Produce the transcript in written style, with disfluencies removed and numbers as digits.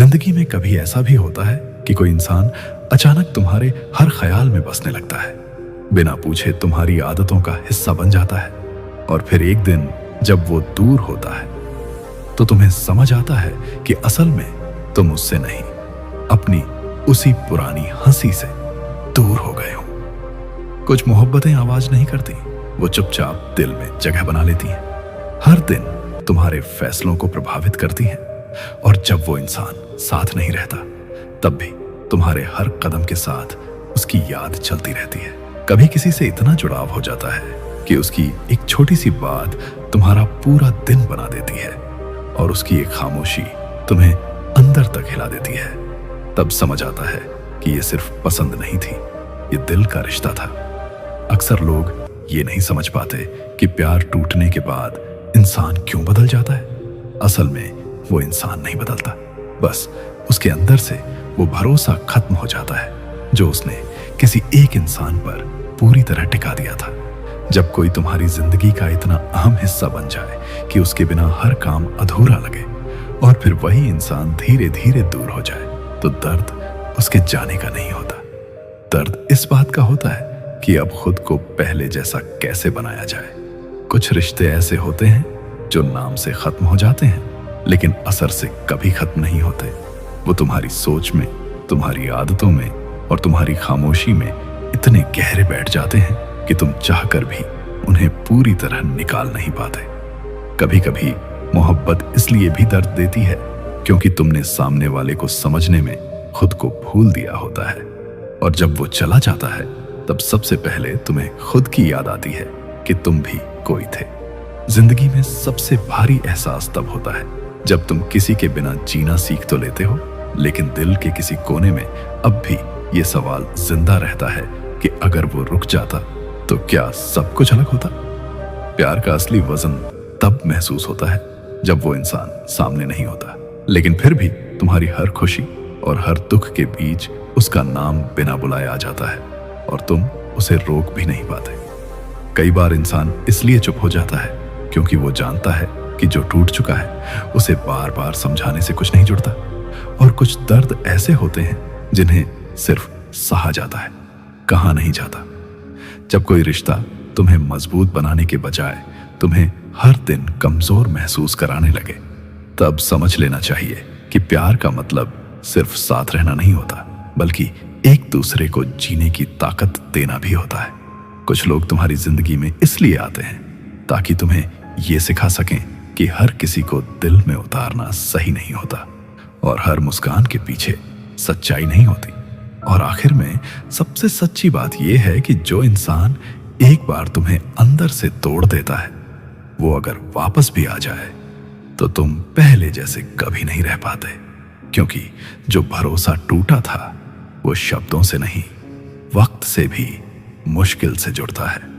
जिंदगी में कभी ऐसा भी होता है कि कोई इंसान अचानक तुम्हारे हर ख्याल में बसने लगता है, बिना पूछे तुम्हारी आदतों का हिस्सा बन जाता है। और फिर एक दिन जब वो दूर होता है तो तुम्हें समझ आता है कि असल में तुम उससे नहीं, अपनी उसी पुरानी हंसी से दूर हो गए हो। कुछ मोहब्बतें आवाज नहीं करती, वो चुपचाप दिल में जगह बना लेती हैं, हर दिन तुम्हारे फैसलों को प्रभावित करती हैं। और जब वो इंसान साथ नहीं रहता तब भी तुम्हारे हर कदम के साथ उसकी याद चलती रहती है। कभी किसी से इतना जुड़ाव हो जाता है कि उसकी एक छोटी सी बात तुम्हारा पूरा दिन बना देती है और उसकी एक खामोशी तुम्हें अंदर तक हिला देती है। तब समझ आता है कि ये सिर्फ पसंद नहीं थी, ये दिल का रिश्ता था। अक्सर लोग ये नहीं समझ पाते कि प्यार टूटने के बाद इंसान क्यों बदल जाता है। असल में वो इंसान नहीं बदलता, बस उसके अंदर से वो भरोसा खत्म हो जाता है जो उसने किसी एक इंसान पर पूरी तरह टिका दिया था। जब कोई तुम्हारी जिंदगी का इतना अहम हिस्सा बन जाए कि उसके बिना हर काम अधूरा लगे और फिर वही इंसान धीरे धीरे दूर हो जाए, तो दर्द उसके जाने का नहीं होता। दर्द इस बात का होता है कि अब खुद को पहले जैसा कैसे बनाया जाए। कुछ रिश्ते ऐसे होते हैं जो नाम से खत्म हो जाते हैं लेकिन असर से कभी खत्म नहीं होते। वो तुम्हारी सोच में, तुम्हारी आदतों में और तुम्हारी खामोशी में इतने गहरे बैठ जाते हैं कि तुम चाहकर भी उन्हें पूरी तरह निकाल नहीं पाते। कभी कभी मोहब्बत इसलिए भी दर्द देती है क्योंकि तुमने सामने वाले को समझने में खुद को भूल दिया होता है। और जब वो चला जाता है तब सबसे पहले तुम्हें खुद की याद आती है कि तुम भी कोई थे। जिंदगी में सबसे भारी एहसास तब होता है जब तुम किसी के बिना जीना सीख तो लेते हो, लेकिन दिल के किसी कोने में अब भी ये सवाल जिंदा रहता है कि अगर वो रुक जाता तो क्या सब कुछ अलग होता। प्यार का असली वजन तब महसूस होता है जब वो इंसान सामने नहीं होता, लेकिन फिर भी तुम्हारी हर खुशी और हर दुख के बीच उसका नाम बिना बुलाए आ जाता है और तुम उसे रोक भी नहीं पाते। कई बार इंसान इसलिए चुप हो जाता है क्योंकि वो जानता है कि जो टूट चुका है उसे बार बार समझाने से कुछ नहीं जुड़ता। और कुछ दर्द ऐसे होते हैं जिन्हें सिर्फ सहा जाता है, कहा नहीं जाता। जब कोई रिश्ता तुम्हें मजबूत बनाने के बजाय तुम्हें हर दिन कमजोर महसूस कराने लगे, तब समझ लेना चाहिए कि प्यार का मतलब सिर्फ साथ रहना नहीं होता, बल्कि एक दूसरे को जीने की ताकत देना भी होता है। कुछ लोग तुम्हारी जिंदगी में इसलिए आते हैं ताकि तुम्हें ये सिखा सकें कि हर किसी को दिल में उतारना सही नहीं होता और हर मुस्कान के पीछे सच्चाई नहीं होती। और आखिर में सबसे सच्ची बात यह है कि जो इंसान एक बार तुम्हें अंदर से तोड़ देता है, वो अगर वापस भी आ जाए तो तुम पहले जैसे कभी नहीं रह पाते, क्योंकि जो भरोसा टूटा था वो शब्दों से नहीं, वक्त से भी मुश्किल से जुड़ता है।